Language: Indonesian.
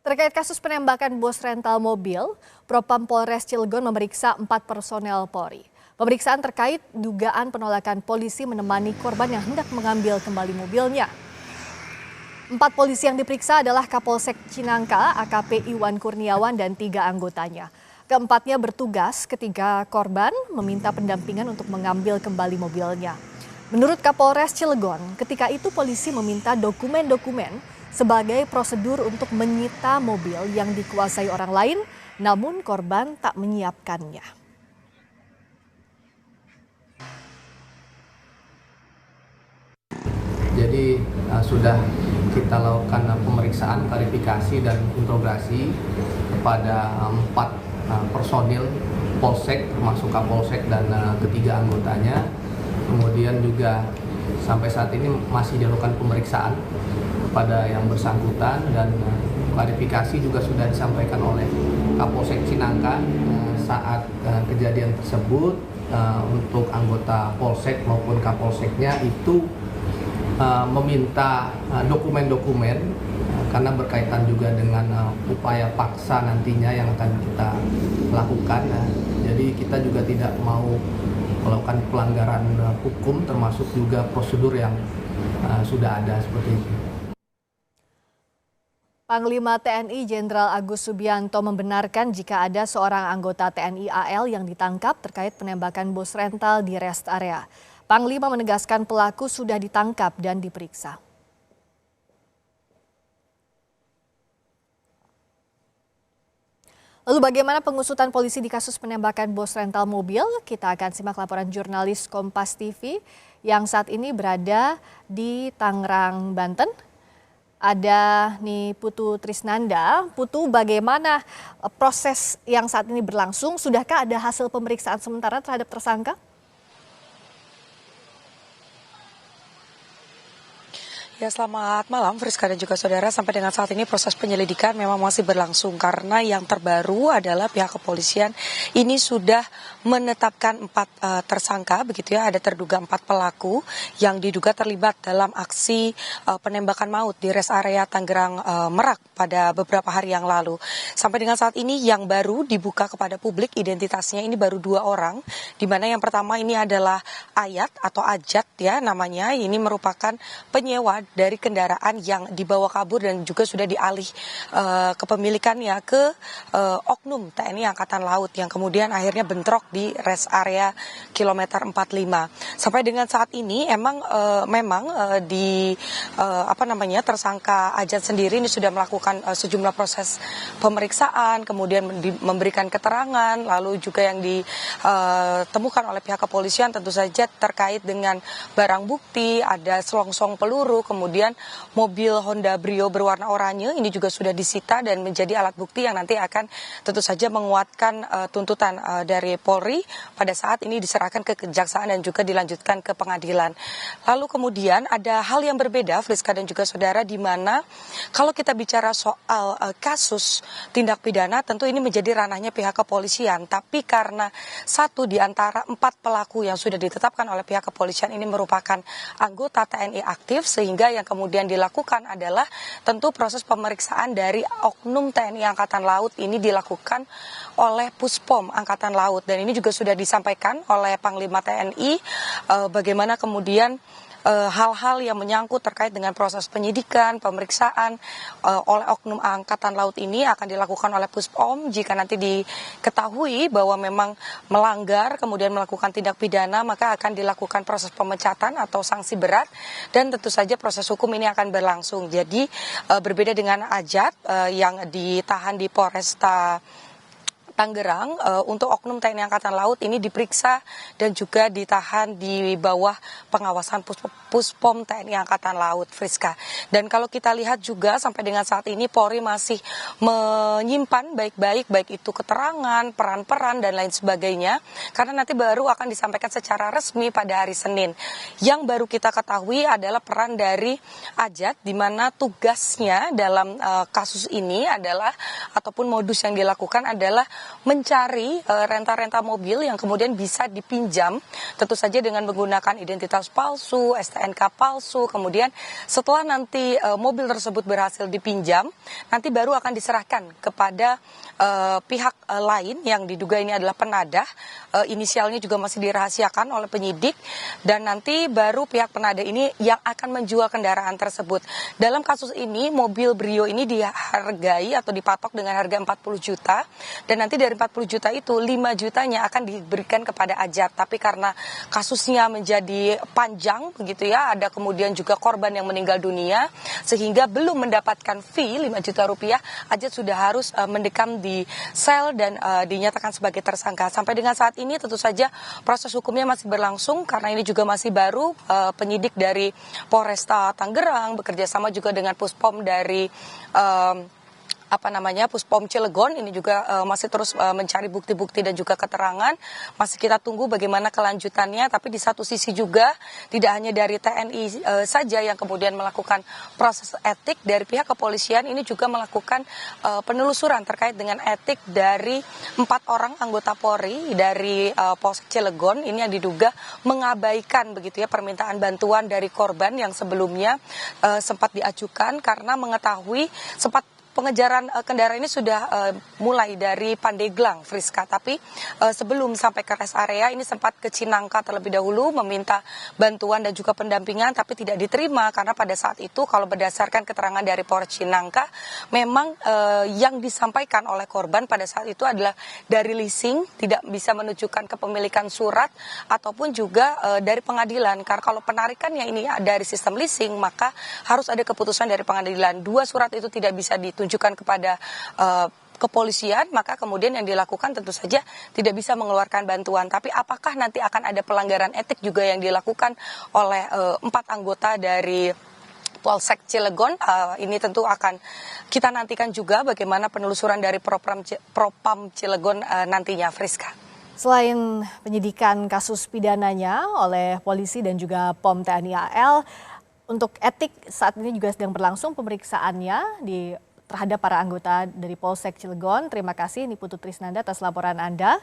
Terkait kasus penembakan bos rental mobil, Propam Polres Cilegon memeriksa 4 personel Polri. Pemeriksaan terkait dugaan penolakan polisi menemani korban yang hendak mengambil kembali mobilnya. 4 polisi yang diperiksa adalah Kapolsek Cinangka, AKP Iwan Kurniawan, dan 3 anggotanya. Keempatnya bertugas ketika korban meminta pendampingan untuk mengambil kembali mobilnya. Menurut Kapolres Cilegon, ketika itu polisi meminta dokumen-dokumen sebagai prosedur untuk menyita mobil yang dikuasai orang lain, namun korban tak menyiapkannya. Jadi sudah kita lakukan pemeriksaan, klarifikasi dan interogasi kepada 4 personil Polsek, termasuk Kapolsek dan ketiga anggotanya. Kemudian juga sampai saat ini masih dilakukan pemeriksaan kepada yang bersangkutan dan klarifikasi juga sudah disampaikan oleh Kapolsek Cinangka saat kejadian tersebut. Untuk anggota Polsek maupun Kapolseknya itu meminta dokumen-dokumen karena berkaitan juga dengan upaya paksa nantinya yang akan kita lakukan. Jadi kita juga tidak mau melakukan pelanggaran hukum, termasuk juga prosedur yang sudah ada seperti itu. Panglima TNI Jenderal Agus Subianto membenarkan jika ada seorang anggota TNI AL yang ditangkap terkait penembakan bos rental di rest area. Panglima menegaskan pelaku sudah ditangkap dan diperiksa. Lalu bagaimana pengusutan polisi di kasus penembakan bos rental mobil? Kita akan simak laporan jurnalis Kompas TV yang saat ini berada di Tangerang, Banten. Ada nih Putu Trisnanda. Putu, bagaimana proses yang saat ini berlangsung? Sudahkah ada hasil pemeriksaan sementara terhadap tersangka? Ya, selamat malam Friska dan juga saudara. Sampai dengan saat ini proses penyelidikan memang masih berlangsung karena yang terbaru adalah pihak kepolisian ini sudah menetapkan 4 tersangka, begitu ya. Ada terduga 4 pelaku yang diduga terlibat dalam aksi penembakan maut di rest area Tangerang Merak pada beberapa hari yang lalu. Sampai dengan saat ini yang baru dibuka kepada publik identitasnya ini baru 2 orang, di mana yang pertama ini adalah Ayat atau Ajat ya namanya. Ini merupakan penyewa dari kendaraan yang dibawa kabur dan juga sudah dialih kepemilikannya ke oknum TNI Angkatan Laut yang kemudian akhirnya bentrok di rest area kilometer 45. Sampai dengan saat ini memang tersangka Ajat sendiri ini sudah melakukan sejumlah proses pemeriksaan, kemudian memberikan keterangan, lalu juga yang ditemukan oleh pihak kepolisian tentu saja terkait dengan barang bukti, ada selongsong peluru, kemudian mobil Honda Brio berwarna oranye ini juga sudah disita dan menjadi alat bukti yang nanti akan tentu saja menguatkan tuntutan dari Polri pada saat ini diserahkan ke kejaksaan dan juga dilanjutkan ke pengadilan. Lalu kemudian ada hal yang berbeda Friska dan juga saudara, di mana kalau kita bicara soal kasus tindak pidana tentu ini menjadi ranahnya pihak kepolisian, tapi karena satu di antara 4 pelaku yang sudah ditetapkan oleh pihak kepolisian ini merupakan anggota TNI aktif, sehingga yang kemudian dilakukan adalah tentu proses pemeriksaan dari oknum TNI Angkatan Laut ini dilakukan oleh Puspom Angkatan Laut, dan ini juga sudah disampaikan oleh Panglima TNI bagaimana kemudian hal-hal yang menyangkut terkait dengan proses penyidikan, pemeriksaan oleh oknum Angkatan Laut ini akan dilakukan oleh Puspom. Jika nanti diketahui bahwa memang melanggar kemudian melakukan tindak pidana, maka akan dilakukan proses pemecatan atau sanksi berat, dan tentu saja proses hukum ini akan berlangsung. Jadi berbeda dengan Ajat yang ditahan di Polresta Tangerang, untuk oknum TNI Angkatan Laut ini diperiksa dan juga ditahan di bawah pengawasan Puspom TNI Angkatan Laut, Friska. Dan kalau kita lihat juga sampai dengan saat ini Polri masih menyimpan baik-baik baik itu keterangan, peran-peran dan lain sebagainya, karena nanti baru akan disampaikan secara resmi pada hari Senin. Yang baru kita ketahui adalah peran dari Ajat, di mana tugasnya dalam kasus ini adalah ataupun modus yang dilakukan adalah mencari rental-rental mobil yang kemudian bisa dipinjam, tentu saja dengan menggunakan identitas palsu, STNK palsu. Kemudian setelah nanti mobil tersebut berhasil dipinjam, nanti baru akan diserahkan kepada pihak lain yang diduga ini adalah penadah. Inisialnya juga masih dirahasiakan oleh penyidik, dan nanti baru pihak penadah ini yang akan menjual kendaraan tersebut. Dalam kasus ini mobil Brio ini dihargai atau dipatok dengan harga 40 juta, dan nanti dari 40 juta itu 5 jutanya akan diberikan kepada Ajat. Tapi karena kasusnya menjadi panjang begitu ya, ada kemudian juga korban yang meninggal dunia, sehingga belum mendapatkan fee 5 juta rupiah, Ajat sudah harus mendekam di sel dan dinyatakan sebagai tersangka. Sampai dengan saat ini tentu saja proses hukumnya masih berlangsung karena ini juga masih baru. Penyidik dari Polresta Tangerang bekerja sama juga dengan Puspom dari Puspom Cilegon ini juga masih terus mencari bukti-bukti dan juga keterangan. Masih kita tunggu bagaimana kelanjutannya, tapi di satu sisi juga tidak hanya dari TNI saja yang kemudian melakukan proses etik, dari pihak kepolisian ini juga melakukan penelusuran terkait dengan etik dari 4 orang anggota Polri dari Polsek Cilegon ini yang diduga mengabaikan begitu ya permintaan bantuan dari korban yang sebelumnya sempat diajukan karena mengetahui sempat pengejaran kendaraan ini sudah mulai dari Pandeglang, Friska. Tapi sebelum sampai ke rest area ini sempat ke Cinangka terlebih dahulu meminta bantuan dan juga pendampingan, tapi tidak diterima karena pada saat itu kalau berdasarkan keterangan dari Polres Cinangka, memang yang disampaikan oleh korban pada saat itu adalah dari leasing, tidak bisa menunjukkan kepemilikan surat ataupun juga dari pengadilan. Karena kalau penarikannya ini dari sistem leasing, maka harus ada keputusan dari pengadilan. 2 surat itu tidak bisa ditunjukkan kepada kepolisian, maka kemudian yang dilakukan tentu saja tidak bisa mengeluarkan bantuan. Tapi apakah nanti akan ada pelanggaran etik juga yang dilakukan oleh 4 anggota dari Polsek Cilegon? Ini tentu akan kita nantikan juga bagaimana penelusuran dari Propam Cilegon nantinya, Friska. Selain penyidikan kasus pidananya oleh polisi dan juga POM TNI AL, untuk etik saat ini juga sedang berlangsung pemeriksaannya terhadap para anggota dari Polsek Cilegon. Terima kasih Niputu Trisnanda atas laporan Anda.